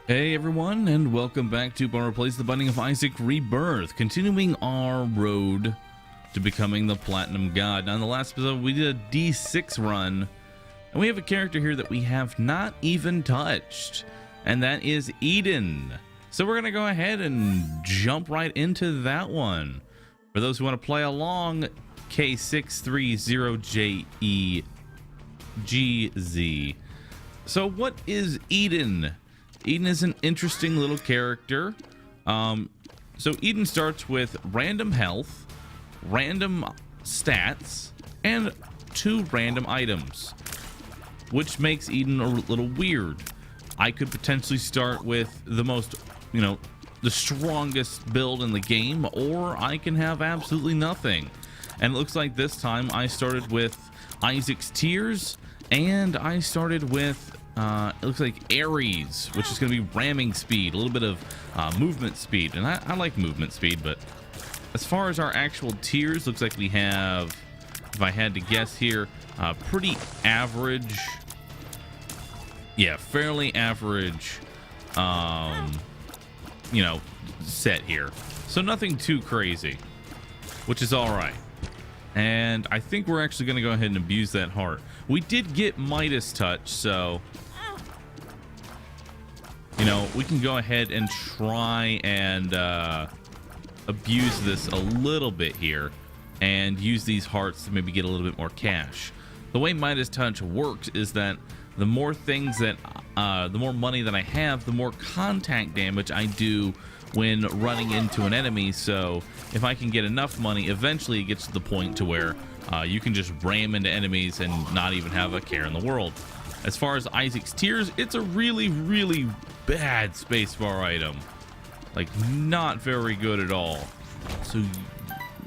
Hey everyone, and welcome back to Bummer Plays The Binding of Isaac Rebirth, continuing our road to becoming the Platinum God. Now in the last episode we did a D6 run, and we have a character here that we have not even touched, and that is Eden. So we're gonna go ahead and jump right into that one. For those who want to play along, K630JEGZ. So what is Eden? Eden is an interesting little character. So Eden starts with random health, random stats, and 2 random items, which makes Eden a little weird. I could potentially start with the most, the strongest build in the game, or I can have absolutely nothing. And it looks like this time I started with Isaac's Tears, and I started with it looks like Ares, which is going to be ramming speed, a little bit of movement speed, and I like movement speed. But as far as our actual tiers, looks like we have, if I had to guess here, pretty average, fairly average set here, so nothing too crazy, which is all right. And I think we're actually going to go ahead and abuse that heart. We did get Midas touch, so we can go ahead and try and abuse this a little bit here and use these hearts to maybe get a little bit more cash. The way Midas touch works is that the more things that the more money that I have, the more contact damage I do when running into an enemy. So if I can get enough money, eventually it gets to the point to where you can just ram into enemies and not even have a care in the world. As far as Isaac's Tears, it's a really bad spacebar item, like not very good at all. So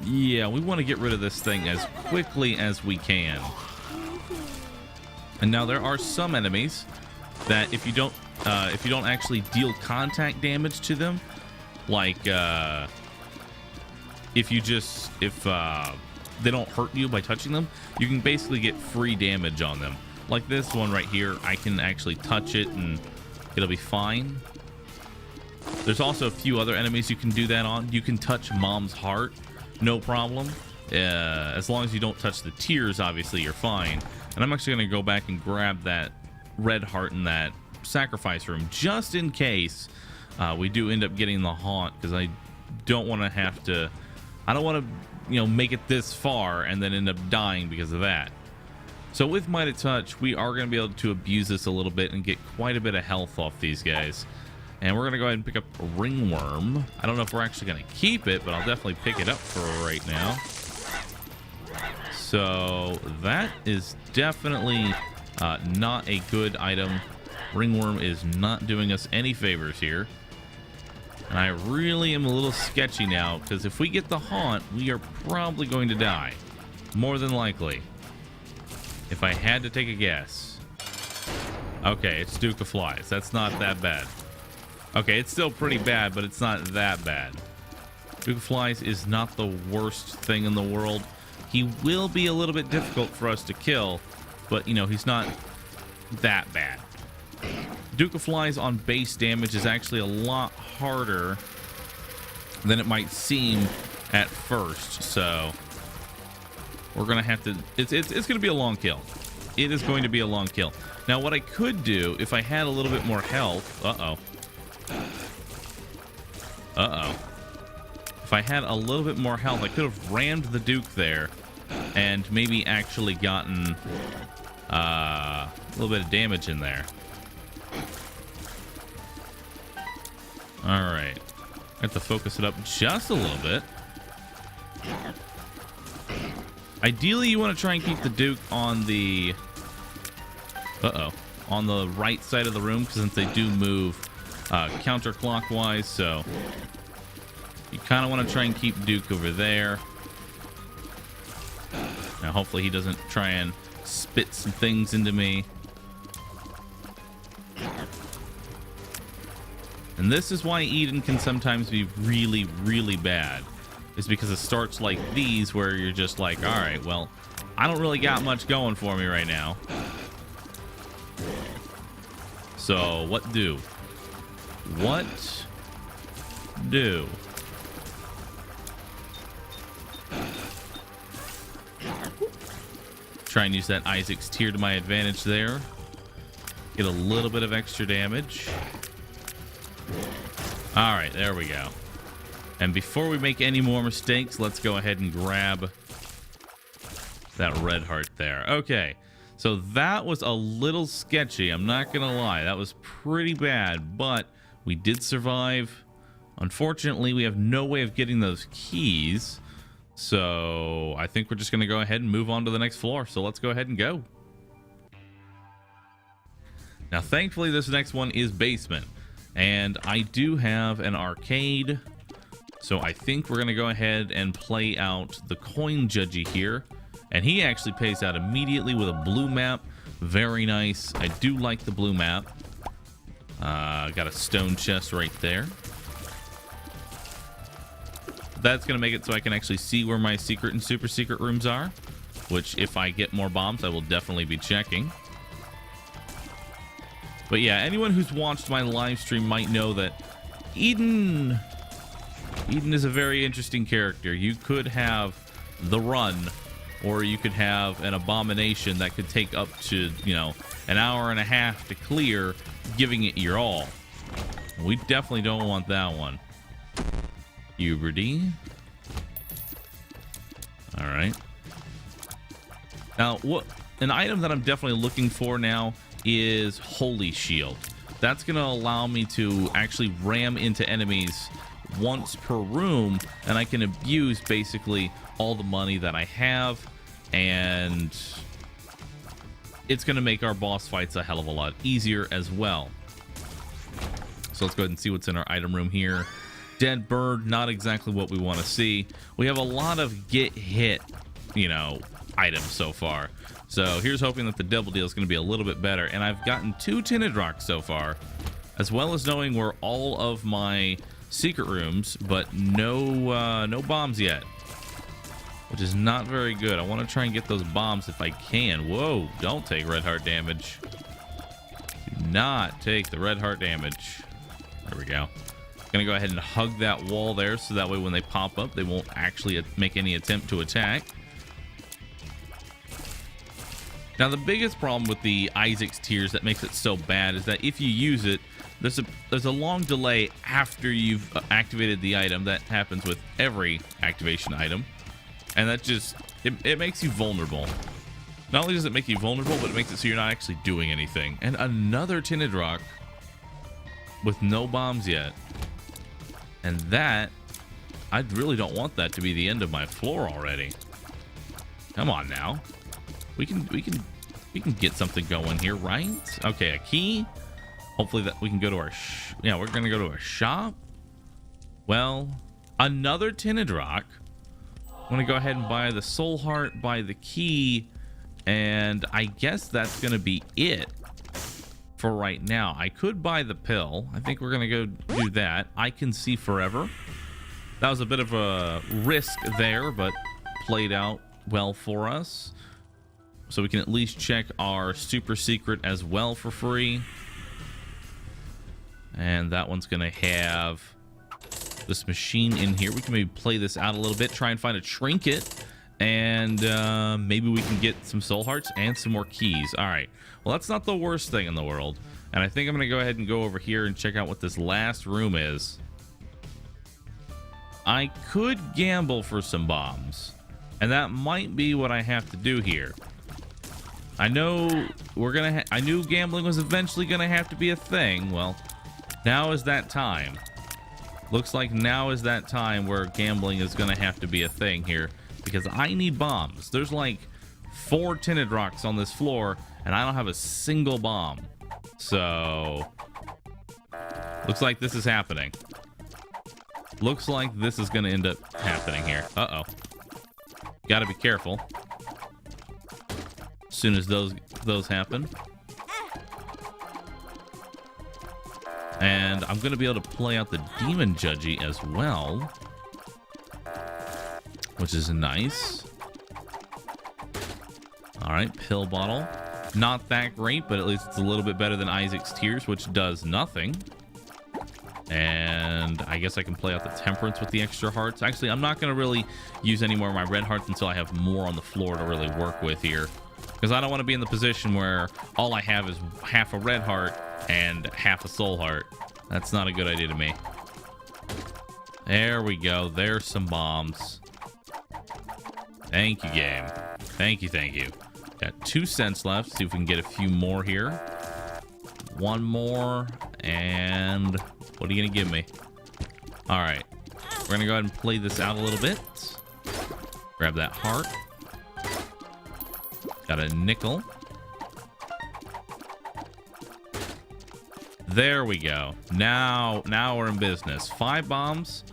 yeah, we want to get rid of this thing as quickly as we can. And now there are some enemies that if you don't actually deal contact damage to them, like if they don't hurt you by touching them, you can basically get free damage on them. Like this one right here, I can actually touch it and it'll be fine. There's also a few other enemies you can do that on. You can touch Mom's heart, no problem. As long as you don't touch the tears, obviously you're fine. And I'm actually going to go back and grab that red heart in that sacrifice room, just in case we do end up getting the haunt, because I don't want to make it this far and then end up dying because of that. So with Midas Touch, we are going to be able to abuse this a little bit and get quite a bit of health off these guys. And we're going to go ahead and pick up a ringworm. I don't know if we're actually going to keep it, but I'll definitely pick it up for right now. So that is definitely not a good item. Ringworm is not doing us any favors here. And I really am a little sketchy now, because if we get the haunt, we are probably going to die. More than likely. If I had to take a guess. Okay, it's Duke of Flies. That's not that bad. Okay, it's still pretty bad, but it's not that bad. Duke of Flies is not the worst thing in the world. He will be a little bit difficult for us to kill, but he's not that bad. Duke of Flies on base damage is actually a lot harder than it might seem at first, so we're gonna have to, it's gonna be a long kill. It is going to be a long kill. Now what I could do if I had a little bit more health, if I had a little bit more health, I could have rammed the Duke there and maybe actually gotten a little bit of damage in there. All right, I have to focus it up just a little bit. Ideally, you want to try and keep the Duke on the on the right side of the room, because since they do move counterclockwise, so you kind of want to try and keep Duke over there. Now, hopefully, he doesn't try and spit some things into me. And this is why Eden can sometimes be really bad. Is because it starts like these where you're just like, all right, well, I don't really got much going for me right now. So what do? What? Do. Try and use that Isaac's Tear to my advantage there. Get a little bit of extra damage. All right, there we go. And before we make any more mistakes, let's go ahead and grab that red heart there. Okay, so that was a little sketchy. I'm not gonna lie, that was pretty bad, but we did survive. Unfortunately, we have no way of getting those keys, so I think we're just gonna go ahead and move on to the next floor. So let's go ahead and go. Now, thankfully, this next one is basement, and I do have an arcade, so I think we're gonna go ahead and play out the coin judgy here. And he actually pays out immediately with a blue map. Very nice. I do like the blue map. Got a stone chest right there. That's going to make it so I can actually see where my secret and super secret rooms are. Which, if I get more bombs, I will definitely be checking. But yeah, anyone who's watched my live stream might know that Eden is a very interesting character. You could have the run, or you could have an abomination that could take up to, you know, an hour and a half to clear, giving it your all. We definitely don't want that one. Puberty. All right. Now, what an item that I'm definitely looking for now is Holy Shield. That's going to allow me to actually ram into enemies once per room, and I can abuse basically all the money that I have, and it's going to make our boss fights a hell of a lot easier as well. So let's go ahead and see what's in our item room here. Dead bird, not exactly what we want to see. We have a lot of get hit, you know, items so far. So here's hoping that the double deal is going to be a little bit better. And I've gotten 2 tinted rocks so far, as well as knowing where all of my secret rooms, but no bombs yet, which is not very good. I want to try and get those bombs if I can. Whoa, don't take red heart damage. Do not take the red heart damage. There we go. Gonna go ahead and hug that wall there, so that way when they pop up, they won't actually make any attempt to attack. Now, the biggest problem with the Isaac's Tears that makes it so bad is that if you use it, there's a long delay after you've activated the item. That happens with every activation item, and that just it makes you vulnerable. Not only does it make you vulnerable, but it makes it so you're not actually doing anything. And another tinted rock with no bombs yet. And that, I really don't want that to be the end of my floor already. Come on now. We can get something going here, right? Okay, a key. Hopefully that we can go to our yeah, we're going to go to a shop. Well, another tinted rock. I'm going to go ahead and buy the soul heart, buy the key, and I guess that's going to be it for right now. I could buy the pill. I think we're gonna go do that. I can see forever. That was a bit of a risk there, but played out well for us. So we can at least check our super secret as well for free. And that one's gonna have this machine in here. We can maybe play this out a little bit, try and find a trinket, and maybe we can get some soul hearts and some more keys. All right. Well, that's not the worst thing in the world. And I think I'm going to go ahead and go over here and check out what this last room is. I could gamble for some bombs, and that might be what I have to do here. I know I knew gambling was eventually going to have to be a thing. Well, now is that time. Looks like now is that time where gambling is going to have to be a thing here, because I need bombs. There's like 4 tinted rocks on this floor, and I don't have a single bomb. So looks like this is happening. Looks like this is going to end up happening here. Uh-oh. Got to be careful. As soon as those happen. And I'm going to be able to play out the demon judgy as well, which is nice. All right, pill bottle. Not that great, but at least it's a little bit better than Isaac's Tears, which does nothing. And I guess I can play out the temperance with the extra hearts. Actually, I'm not going to really use any more of my red hearts until I have more on the floor to really work with here. Because I don't want to be in the position where all I have is half a red heart and half a soul heart. That's not a good idea to me. There we go. There's some bombs. Thank you, game. Thank you, thank you. Got 2 cents left. See if we can get a few more here. One more. And what are you going to give me? All right. We're going to go ahead and play this out a little bit. Grab that heart. Got a nickel. There we go. Now we're in business. 5 bombs.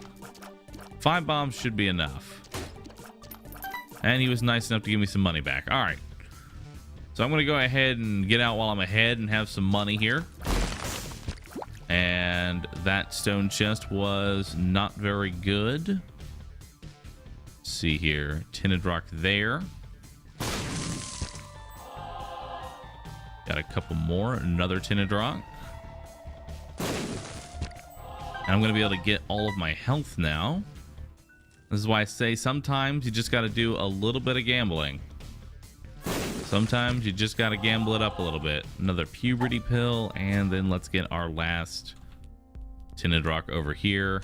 5 bombs should be enough. And he was nice enough to give me some money back. All right. So I'm going to go ahead and get out while I'm ahead and have some money here. And that stone chest was not very good. Let's see here. Tinted rock there. Got a couple more. Another tinted rock. And I'm going to be able to get all of my health now. This is why I say sometimes you just got to do a little bit of gambling. Sometimes you just got to gamble it up a little bit. Another puberty pill. And then let's get our last tinted rock over here.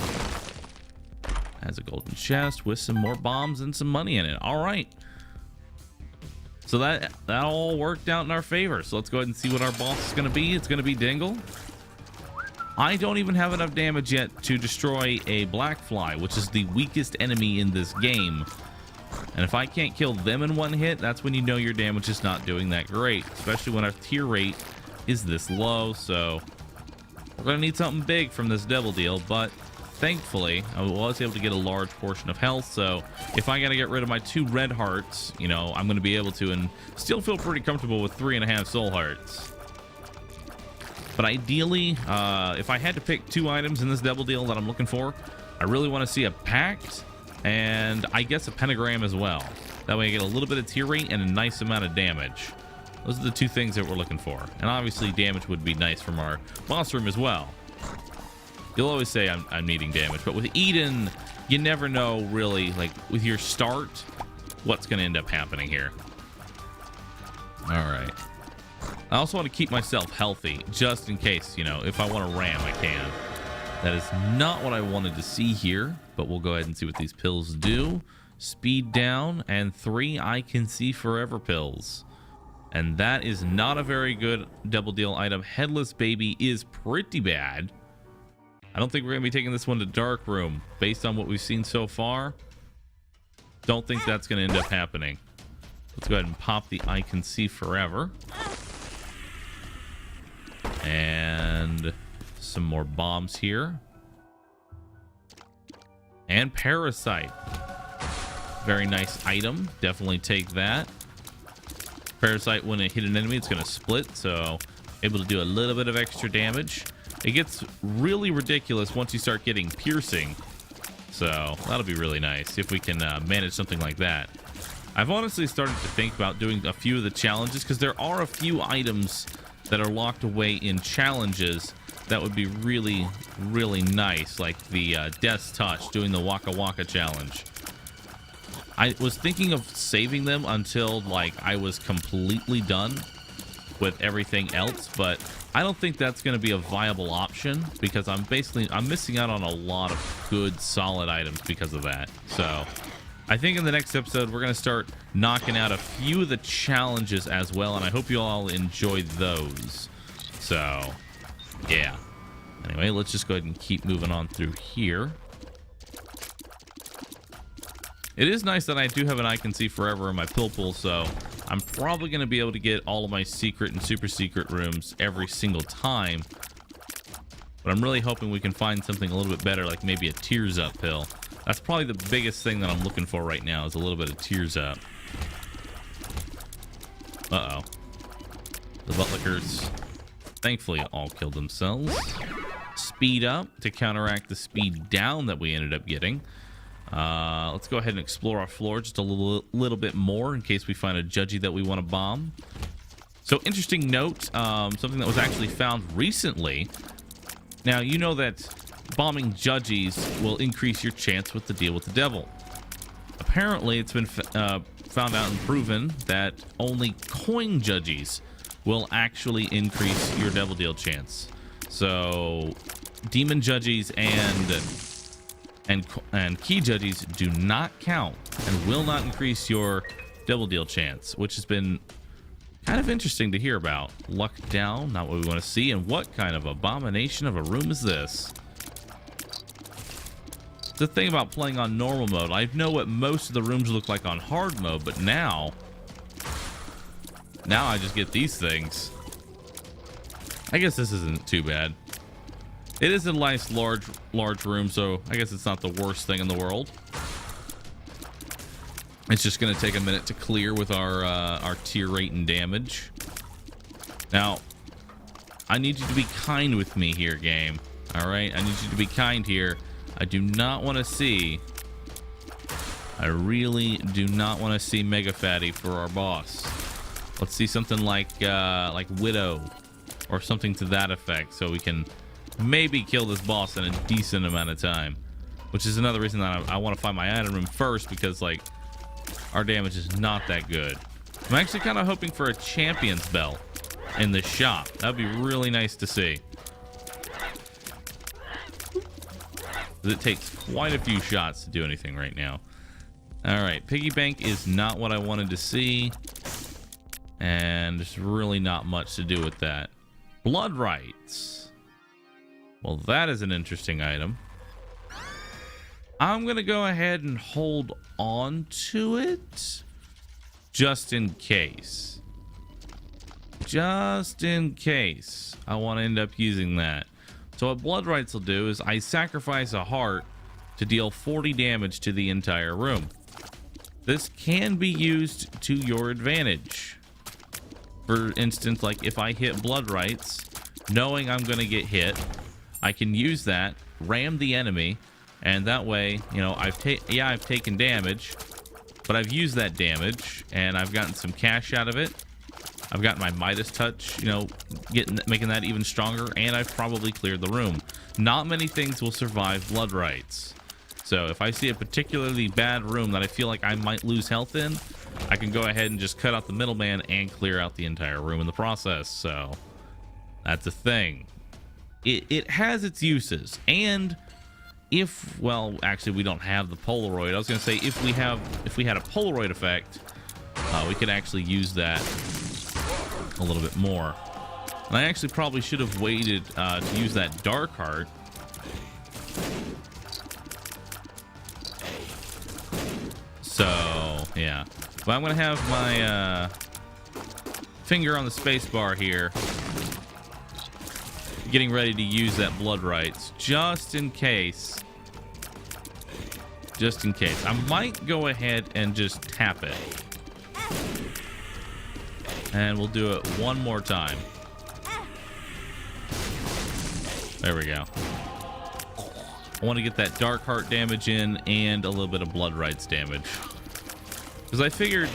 Has a golden chest with some more bombs and some money in it. All right. So that all worked out in our favor. So let's go ahead and see what our boss is going to be. It's going to be Dingle. I don't even have enough damage yet to destroy a black fly, which is the weakest enemy in this game. And if I can't kill them in one hit, that's when you know your damage is not doing that great, especially when our tier rate is this low. So we're going to need something big from this devil deal, but thankfully I was able to get a large portion of health. So if I got to get rid of my 2 red hearts, you know, I'm going to be able to and still feel pretty comfortable with 3.5 soul hearts. But ideally, if I had to pick 2 items in this devil deal that I'm looking for, I really want to see a pact and I guess a pentagram as well. That way I get a little bit of tier rate and a nice amount of damage. Those are the 2 things that we're looking for. And obviously damage would be nice from our boss room as well. You'll always say I'm needing damage, but with Eden, you never know really, like with your start, what's going to end up happening here. All right. I also want to keep myself healthy just in case, you know, if I want to ram, I can. That is not what I wanted to see here, but we'll go ahead and see what these pills do. Speed down and 3 I can see forever pills. And that is not a very good double deal item. Headless Baby is pretty bad. I don't think we're going to be taking this one to Dark Room. Based on what we've seen so far, don't think that's going to end up happening. Let's go ahead and pop the I can see forever. And some more bombs here. And Parasite. Very nice item. Definitely take that. Parasite, when it hit an enemy, it's going to split. So able to do a little bit of extra damage. It gets really ridiculous once you start getting piercing. So that'll be really nice if we can manage something like that. I've honestly started to think about doing a few of the challenges because there are a few items that are locked away in challenges that would be really, really nice, like the Death's Touch, doing the Waka Waka challenge. I was thinking of saving them until like I was completely done with everything else, but I don't think that's going to be a viable option because I'm missing out on a lot of good solid items because of that. So I think in the next episode we're going to start knocking out a few of the challenges as well, and I hope you all enjoy those. So yeah, anyway, let's just go ahead and keep moving on through here. It is nice that I do have an I can see forever in my pill pool, so I'm probably going to be able to get all of my secret and super secret rooms every single time. But I'm really hoping we can find something a little bit better, like maybe a Tears Up pill. That's probably the biggest thing that I'm looking for right now, is a little bit of Tears Up. Uh-oh. The Buttlickers, thankfully, all killed themselves. Speed Up to counteract the speed down that we ended up getting. Let's go ahead and explore our floor just a little bit more in case we find a judgy that we want to bomb. So, interesting note, something that was actually found recently. Now, you know that bombing judges will increase your chance with the deal with the devil. Apparently, it's been found out and proven that only coin judges will actually increase your devil deal chance. So demon judges and key judges do not count and will not increase your devil deal chance, which has been kind of interesting to hear about. Luck down, not what we want to see. And what kind of abomination of a room is this? The thing about playing on normal mode, I know what most of the rooms look like on hard mode, but now I just get these things. I guess this isn't too bad. It is a nice large room, so I guess it's not the worst thing in the world. It's just going to take a minute to clear with our tier rate and damage. Now, I need you to be kind with me here, game. All right, I need you to be kind here. I do not want to see. I really do not want to see Mega Fatty for our boss. Let's see something like Widow or something to that effect, so we can maybe kill this boss in a decent amount of time. Which is another reason that I want to find my item room first, because like our damage is not that good. I'm actually kind of hoping for a champion's belt in the shop. That'd be really nice to see. It takes quite a few shots to do anything right now. All right, piggy bank is not what I wanted to see, and there's really not much to do with that. Blood rights. Well, that is an interesting item. I'm gonna go ahead and hold on to it just in case. Just in case I want to end up using that. So what blood rights will do is I sacrifice a heart to deal 40 damage to the entire room. This can be used to your advantage. For instance, like if I hit blood rights, knowing I'm going to get hit, I can use that, ram the enemy, and that way, you know, I've taken damage, but I've used that damage and I've gotten some cash out of it. I've got my Midas touch, you know, making that even stronger, and I've probably cleared the room. Not many things will survive blood rights. So if I see a particularly bad room that I feel like I might lose health in, I can go ahead and just cut out the middleman and clear out the entire room in the process. So that's a thing. It has its uses, and if, well, actually we don't have the Polaroid. I was going to say if we had a Polaroid effect, we could actually use that a little bit more. And I actually probably should have waited to use that dark heart. So yeah, but I'm gonna have my finger on the space bar here, getting ready to use that blood rights just in case. Just in case. I might go ahead and just tap it. And we'll do it one more time. There we go. I want to get that dark heart damage in and a little bit of blood rights damage. Because I figured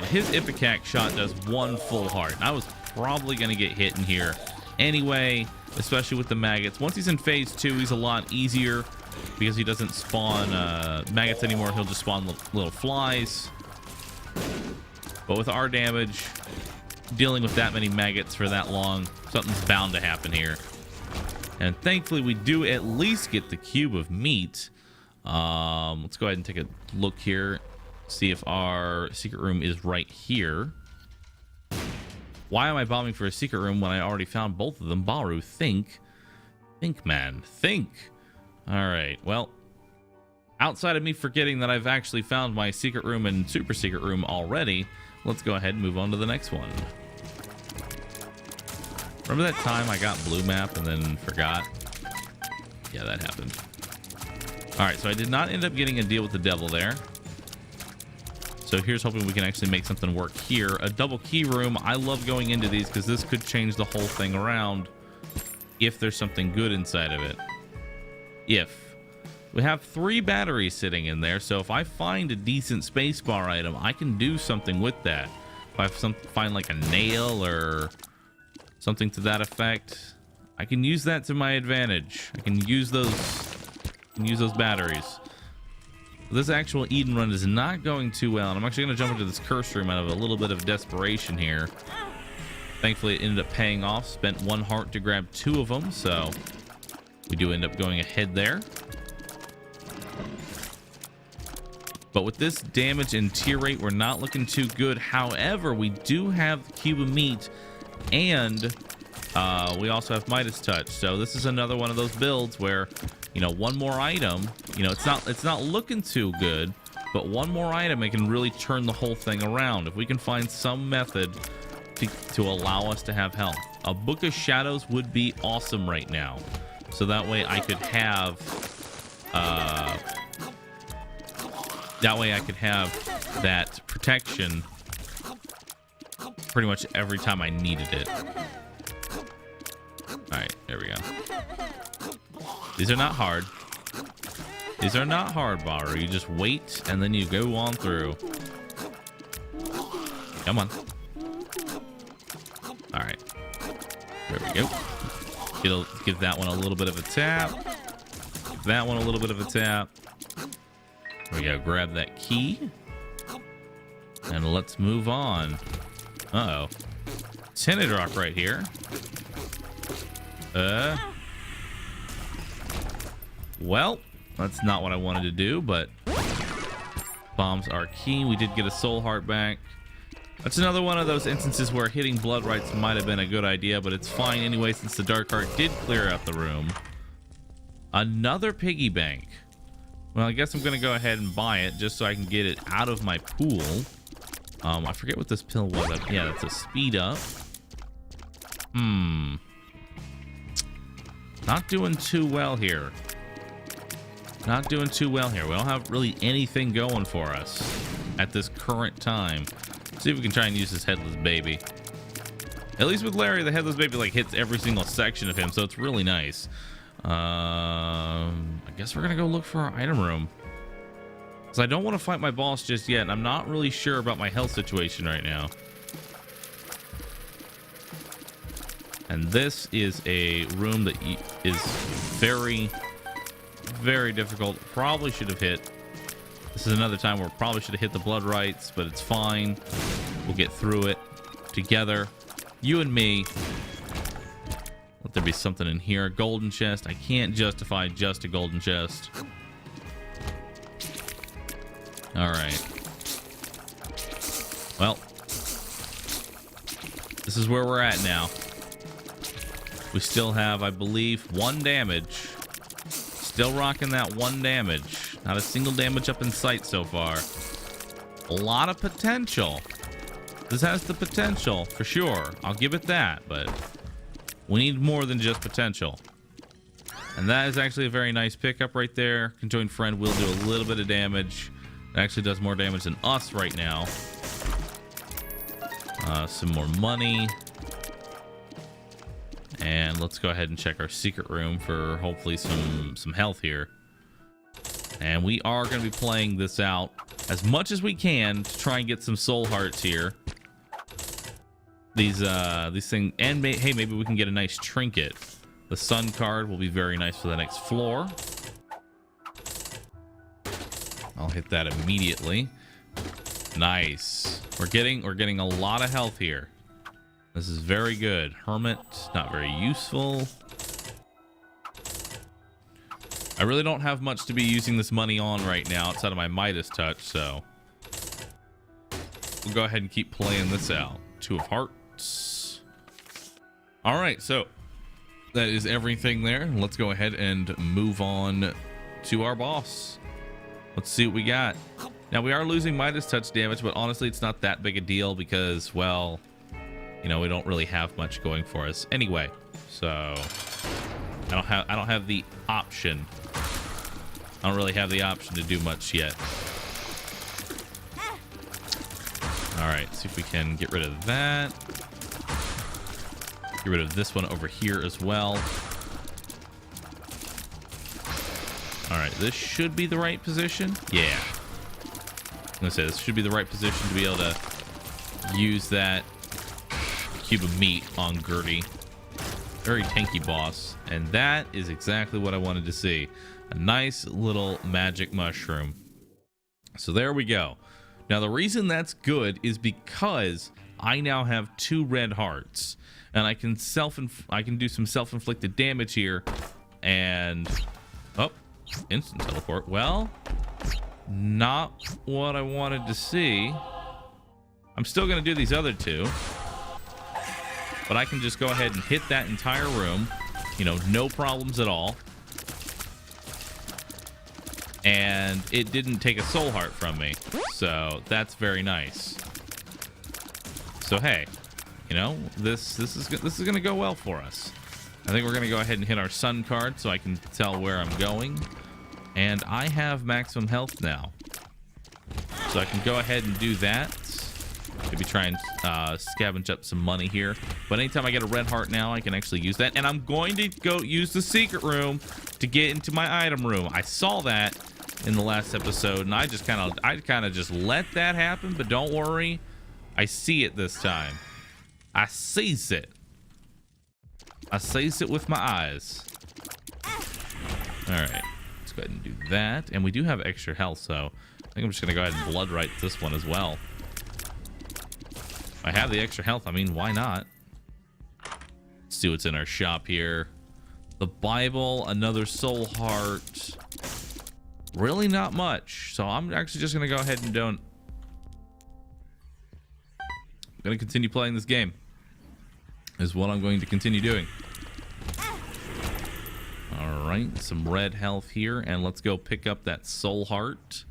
his Ipecac shot does one full heart. I was probably going to get hit in here anyway, especially with the maggots. Once he's in phase 2, he's a lot easier because he doesn't spawn maggots anymore. He'll just spawn little flies. But with our damage, dealing with that many maggots for that long, something's bound to happen here. And thankfully, we do at least get the cube of meat. Let's go ahead and take a look here. See if our secret room is right here. Why am I bombing for a secret room when I already found both of them? Baru, think. Think, man. Think. All right. Well, outside of me forgetting that I've actually found my secret room and super secret room already, let's go ahead and move on to the next one. Remember that time I got blue map and then forgot? Yeah, that happened. All right, so I did not end up getting a deal with the devil there. So here's hoping we can actually make something work here. A double key room. I love going into these because this could change the whole thing around if there's something good inside of it. If. We have 3 batteries sitting in there, so if I find a decent spacebar item, I can do something with that. If I find like a nail or something to that effect, I can use that to my advantage. I can use those batteries. This actual Eden run is not going too well, and I'm actually going to jump into this curse room out of a little bit of desperation here. Thankfully, it ended up paying off. Spent 1 heart to grab 2 of them, so we do end up going ahead there. But with this damage and tier rate, we're not looking too good. However, we do have the cube of meat, and we also have Midas Touch. So this is another one of those builds where, you know, one more item, you know, it's not looking too good, but one more item, it can really turn the whole thing around. If we can find some method to allow us to have health. A Book of Shadows would be awesome right now. So that way I could have, that protection pretty much every time I needed it. Alright, there we go. These are not hard. These are not hard, Baru. You just wait and then you go on through. Come on. Alright. There we go. It'll give that one a little bit of a tap. Give that one a little bit of a tap. There we go. Grab that key. And let's move on. Uh-oh. Tinted rock right here. Well, that's not what I wanted to do, but bombs are key. We did get a soul heart back. That's another one of those instances where hitting blood rights might have been a good idea, but it's fine anyway since the dark heart did clear out the room. Another piggy bank. Well, I guess I'm gonna go ahead and buy it just so I can get it out of my pool. I forget what this pill was. Yeah, that's a speed up. Not doing too well here. Not doing too well here. We don't have really anything going for us at this current time. See if we can try and use this headless baby. At least with Larry, the headless baby like hits every single section of him, so it's really nice. I guess we're gonna go look for our item room. Because I don't want to fight my boss just yet, and I'm not really sure about my health situation right now. And this is a room that is very, very difficult. Probably should have hit. This is another time where probably should have hit the blood rights, but it's fine. We'll get through it together. You and me. Let there be something in here. Golden chest. I can't justify just a golden chest. All right. Well, this is where we're at now. We still have, I believe, 1 damage. Still rocking that 1 damage. Not a single damage up in sight so far. A lot of potential. This has the potential, for sure. I'll give it that, but we need more than just potential. And that is actually a very nice pickup right there. Conjoined Friend will do a little bit of damage. It actually does more damage than us right now. Some more money. And let's go ahead and check our secret room for hopefully some health here. And we are going to be playing this out as much as we can to try and get some soul hearts here. These things, and hey, maybe we can get a nice trinket. The sun card will be very nice for the next floor. I'll hit that immediately. Nice. We're getting a lot of health here. This is very good. Hermit, not very useful. I really don't have much to be using this money on right now outside of my Midas Touch, so we'll go ahead and keep playing this out. 2 of Hearts. All right, so that is everything there. Let's go ahead and move on to our boss. Let's see what we got. Now, we are losing Midas Touch damage, but honestly, it's not that big a deal because, well, you know, we don't really have much going for us anyway. So I don't have the option. I don't really have the option to do much yet. All right, see if we can get rid of that. Get rid of this one over here as well. All right, this should be the right position. Yeah. I'm gonna say this should be the right position to be able to use that cube of meat on Gertie. very tanky boss, and that is exactly what I wanted to see. A nice little magic mushroom. So there we go. Now the reason that's good is because I now have 2 red hearts, and I can do some self-inflicted damage here, and instant teleport. Well, not what I wanted to see. I'm still gonna do these other 2, but I can just go ahead and hit that entire room, you know, no problems at all. And it didn't take a soul heart from me, so that's very nice. So hey, you know, this is gonna go well for us. I think we're gonna go ahead and hit our sun card so I can tell where I'm going, and I have maximum health now, so I can go ahead and do that. Maybe try and scavenge up some money here. But anytime I get a red heart now, I can actually use that, and I'm going to go use the secret room to get into my item room. I saw that in the last episode, and I kind of just let that happen, but don't worry, I see it this time. I sees it. I sees it with my eyes. All right, let's go ahead and do that, and we do have extra health, so I think I'm just gonna go ahead and blood right this one as well. If I have the extra health, I mean, why not? Let's see what's in our shop here. The Bible, another soul heart. Really not much, so I'm actually just gonna go ahead and I'm gonna continue playing this game, is what I'm going to continue doing. All right, some red health here, and let's go pick up that soul heart.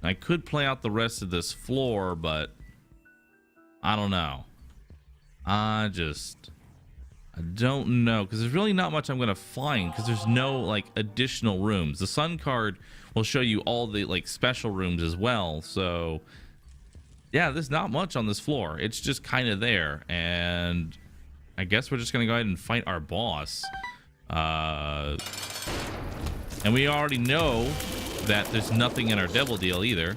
I could play out the rest of this floor, but I don't know. I don't know, because there's really not much I'm gonna find, because there's no like additional rooms. The sun card will show you all the like special rooms as well, so yeah, there's not much on this floor. It's just kind of there, and I guess we're just gonna go ahead and fight our boss. And we already know that there's nothing in our devil deal either,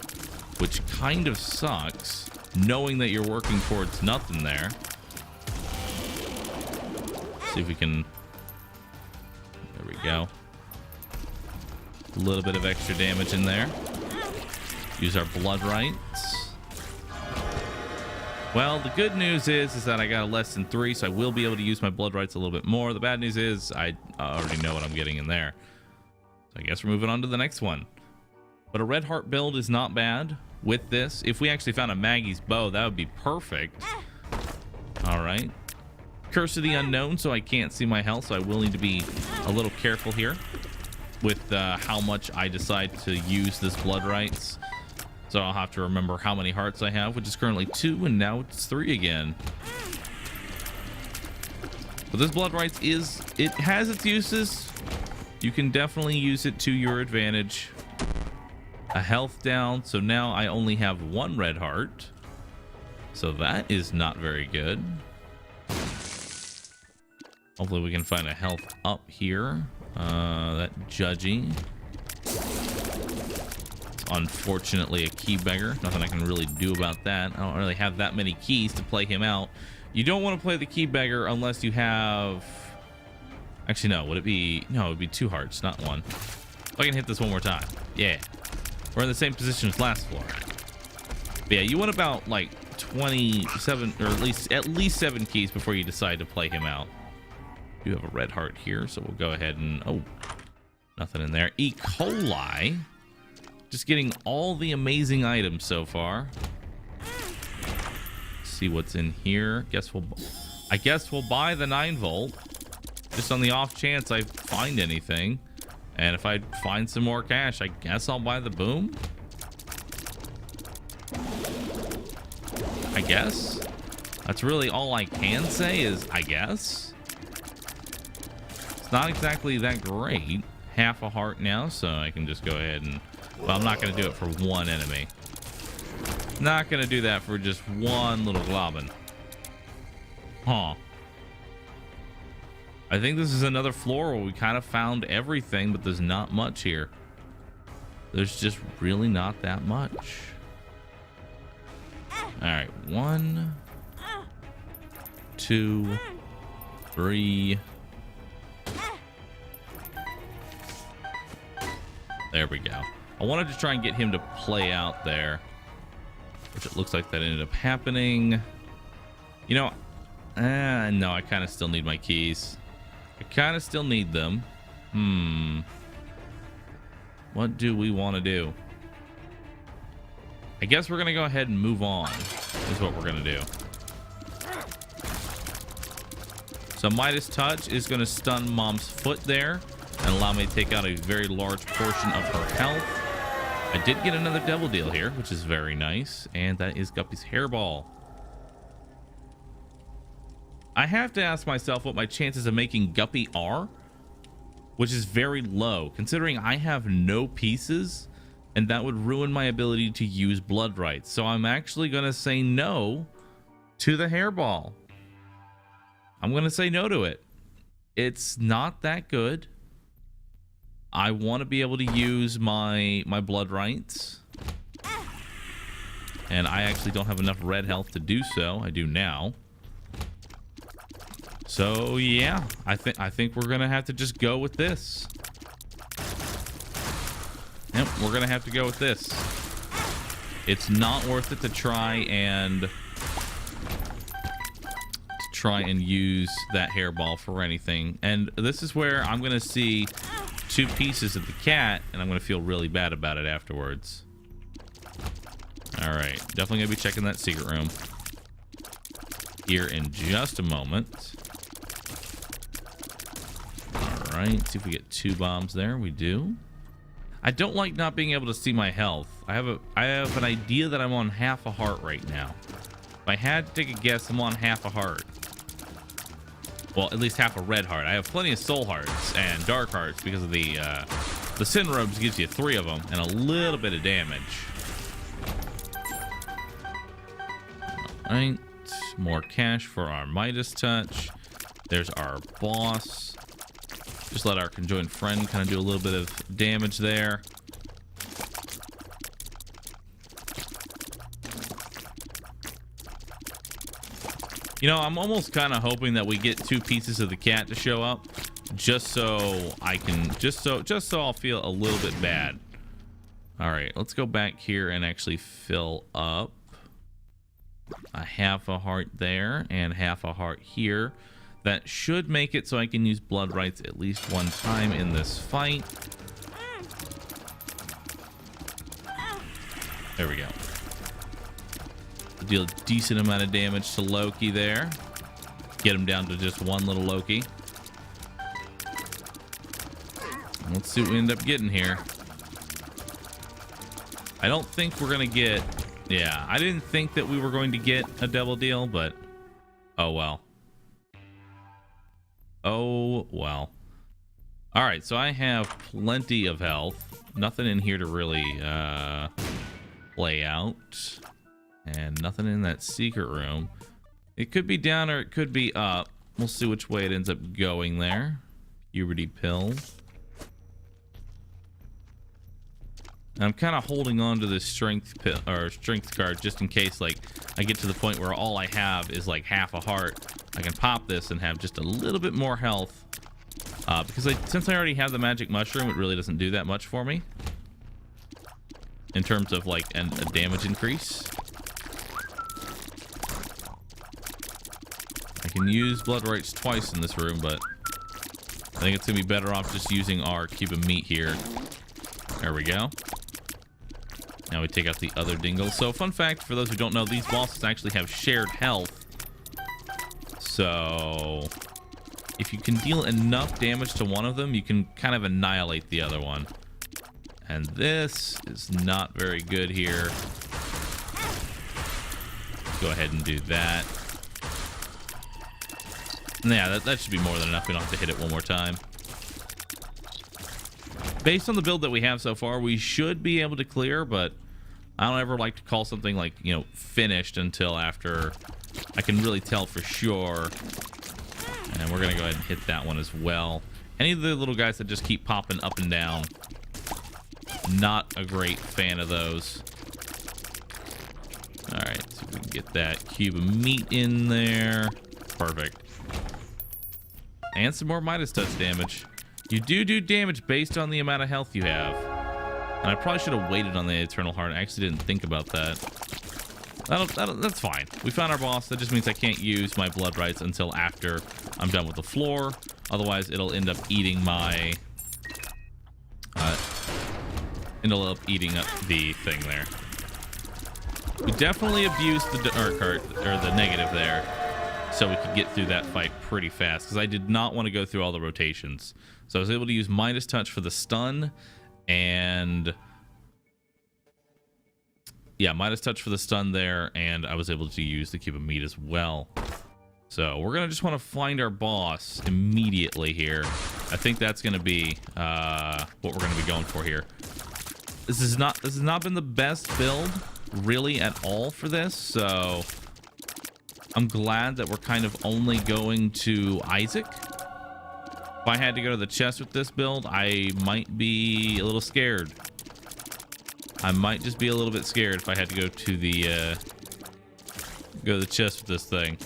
which kind of sucks, knowing that you're working towards nothing there. See if we can, there we go, a little bit of extra damage in there. Use our blood rights. Well, the good news is that I got a less than 3, so I will be able to use my blood rights a little bit more. The bad news is I already know what I'm getting in there, so I guess we're moving on to the next one. But a red heart build is not bad with this. If we actually found a Maggie's bow, that would be perfect. All right, Curse of the Unknown, so I can't see my health, so I will need to be a little careful here with how much I decide to use this blood rights. So I'll have to remember how many hearts I have, which is currently 2, and now it's 3 again. But this blood rights it has its uses. You can definitely use it to your advantage. A health down, so now I only have 1 red heart, so that is not very good. Hopefully we can find a health up here. That judgy. It's unfortunately a key beggar. Nothing I can really do about that. I don't really have that many keys to play him out. You don't want to play the key beggar unless you have... Actually, no. Would it be... No, it would be 2 hearts, not 1. If I can hit this one more time. Yeah. We're in the same position as last floor. But yeah, you want about like 27, or at least 7 keys before you decide to play him out. You have a red heart here, so we'll go ahead and... Oh, nothing in there. E. coli. Just getting all the amazing items so far. See what's in here. I guess we'll buy the 9 volt, just on the off chance I find anything. And if I find some more cash, I guess I'll buy the boom. I guess that's really all I can say, is I guess. It's not exactly that great. Half a heart now, so I can just go ahead and... Well, I'm not going to do it for 1 enemy. Not going to do that for just 1 little globin. Huh. I think this is another floor where we kind of found everything, but there's not much here. There's just really not that much. All right, 1, 2, 3. There we go. I wanted to try and get him to play out there, which it looks like that ended up happening. You know, no, I kind of still need my keys. I kind of still need them. What do we want to do? I guess we're going to go ahead and move on, is what we're going to do. So Midas Touch is going to stun Mom's foot there and allow me to take out a very large portion of her health. I did get another double deal here, which is very nice. And that is Guppy's hairball. I have to ask myself what my chances of making Guppy are, which is very low, considering I have no pieces, and that would ruin my ability to use blood rights. So I'm actually going to say no to the hairball. I'm going to say no to it. It's not that good. I want to be able to use my blood rights. And I actually don't have enough red health to do so. I do now. So yeah, I think we're gonna have to just go with this. Yep, we're gonna have to go with this. It's not worth it to try and use that hairball for anything. And this is where I'm gonna see 2 pieces of the cat, and I'm gonna feel really bad about it afterwards. All right, definitely gonna be checking that secret room here in just a moment. All right, see if we get 2 bombs there. We do. I don't like not being able to see my health. I have an idea that I'm on half a heart right now. If I had to take a guess, I'm on half a heart. Well, at least half a red heart. I have plenty of soul hearts and dark hearts because of the Sin Robes gives you 3 of them and a little bit of damage. All right, more cash for our Midas Touch. There's our boss. Just let our conjoined friend kind of do a little bit of damage there. You know, I'm almost kind of hoping that we get 2 pieces of the cat to show up, just so I can, just so I'll feel a little bit bad. All right, let's go back here and actually fill up a half a heart there and half a heart here. That should make it so I can use blood rights at least 1 time in this fight. There we go. Deal a decent amount of damage to Loki there. Get him down to just 1 little Loki. Let's see what we end up getting here. I don't think we're going to get... Yeah, I didn't think that we were going to get a double deal, but... Oh, well. Oh, well. All right, so I have plenty of health. Nothing in here to really play out. And nothing in that secret room. It could be down or it could be up. We'll see which way it ends up going there. Puberty pill. And I'm kind of holding on to this strength pill or strength card just in case, like, I get to the point where all I have is like half a heart. I can pop this and have just a little bit more health. Because since I already have the magic mushroom, it really doesn't do that much for me in terms of like a damage increase. I can use blood rights twice in this room, but I think it's gonna be better off just using our cube of meat here. There we go. Now we take out the other dingle. So fun fact for those who don't know, these bosses actually have shared health. So if you can deal enough damage to one of them, you can kind of annihilate the other one. And this is not very good here. Go ahead and do that. Yeah, that should be more than enough. We don't have to hit it 1 more time. Based on the build that we have so far, we should be able to clear, but I don't ever like to call something like, you know, finished until after I can really tell for sure. And we're going to go ahead and hit that one as well. Any of the little guys that just keep popping up and down, not a great fan of those. All right, so we can get that cube of meat in there. Perfect. and some more Midas touch damage. You do damage based on the amount of health you have. And I probably should have waited on the Eternal Heart. I actually didn't think about that. That's fine. We found our boss. That just means I can't use my blood rights until after I'm done with the floor. Otherwise, it'll end up eating my... it'll end up eating up the thing there. We definitely abused the dark card, or the negative there, so we could get through that fight pretty fast, because I did not want to go through all the rotations. So I was able to use Midas Touch for the stun, and yeah, Midas Touch for the stun there, and I was able to use the Cube of Meat as well. So we're gonna just want to find our boss immediately here. I think that's gonna be what we're gonna be going for here. This has not been the best build really at all for this, so I'm glad that we're kind of only going to Isaac. If I had to go to the chest with this build, I might be a little scared. I might just be a little bit scared if I had to go to the chest with this thing.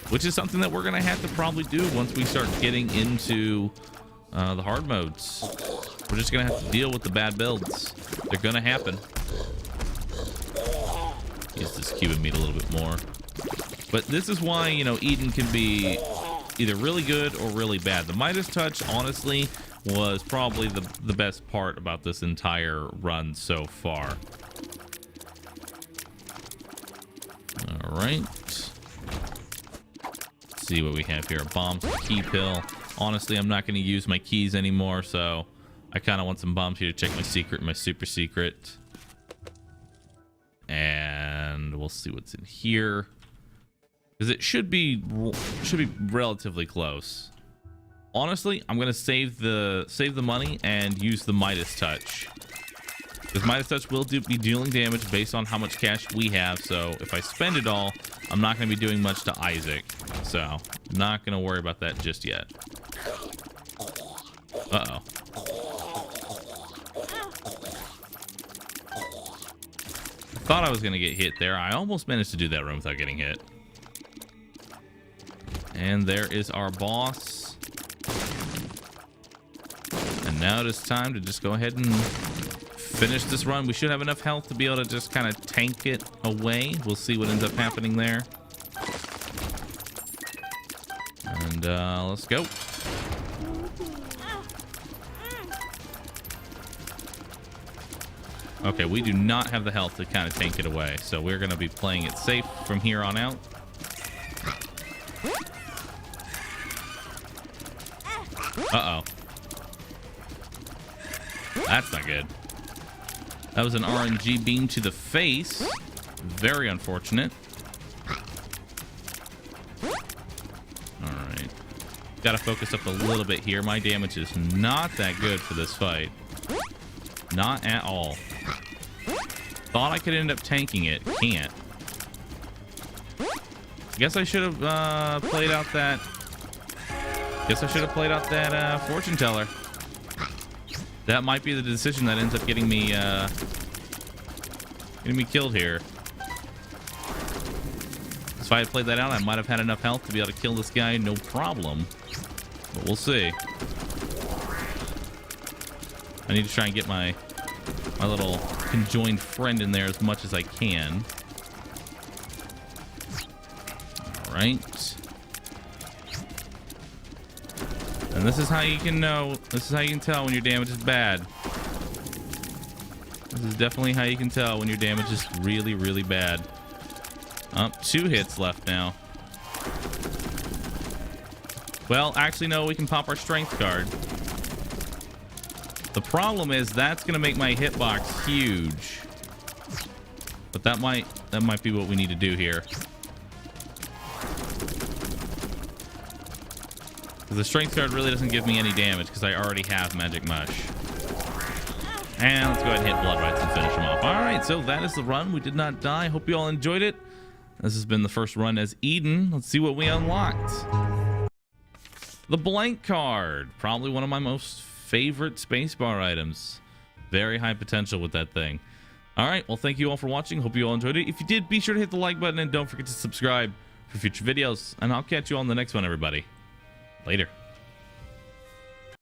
Which is something that we're gonna have to probably do once we start getting into the hard modes. We're just gonna have to deal with the bad builds. They're gonna happen. Use this Cube of Meat a little bit more. But this is why, you know, Eden can be either really good or really bad. The Midas Touch, honestly, was probably the best part about this entire run so far. All right. Let's see what we have here. Bombs, key pill. Honestly, I'm not going to use my keys anymore, so I kind of want some bombs here to check my secret, my super secret. And we'll see what's in here, because it should be relatively close. Honestly, I'm gonna save the money and use the Midas Touch, because Midas Touch will be dealing damage based on how much cash we have. So if I spend it all, I'm not gonna be doing much to Isaac, so not gonna worry about that just yet. Uh-oh. Thought I was gonna get hit there. I almost managed to do that run without getting hit. And there is our boss. And now it is time to just go ahead and finish this run. We should have enough health to be able to just kind of tank it away. We'll see what ends up happening there. And let's go. Okay, we do not have the health to kind of tank it away, so we're going to be playing it safe from here on out. Uh-oh. That's not good. That was an RNG beam to the face. Very unfortunate. Alright. Gotta focus up a little bit here. My damage is not that good for this fight. Not at all. Thought I could end up tanking it. Can't. Guess I should have played out that... fortune teller. That might be the decision that ends up getting me killed here. If I had played that out, I might have had enough health to be able to kill this guy, no problem. But we'll see. I need to try and get my little conjoined friend in there as much as I can. All right. And this is how you can know. This is how you can tell when your damage is bad. This is definitely how you can tell when your damage is really, really bad. 2 hits left now. Well, actually, no. We can pop our strength card. The problem is that's gonna make my hitbox huge, but that might be what we need to do here. The strength card really doesn't give me any damage because I already have Magic Mush. And let's go ahead and hit Blood Rights and finish him off. All right, so that is the run. We did not die. Hope you all enjoyed it. This has been the first run as Eden. Let's see what we unlocked. The blank card, probably one of my most favorite spacebar items. Very high potential with that thing. All right, well, thank you all for watching. Hope you all enjoyed it. If you did, be sure to hit the like button and don't forget to subscribe for future videos, and I'll catch you on the next one, everybody. Later.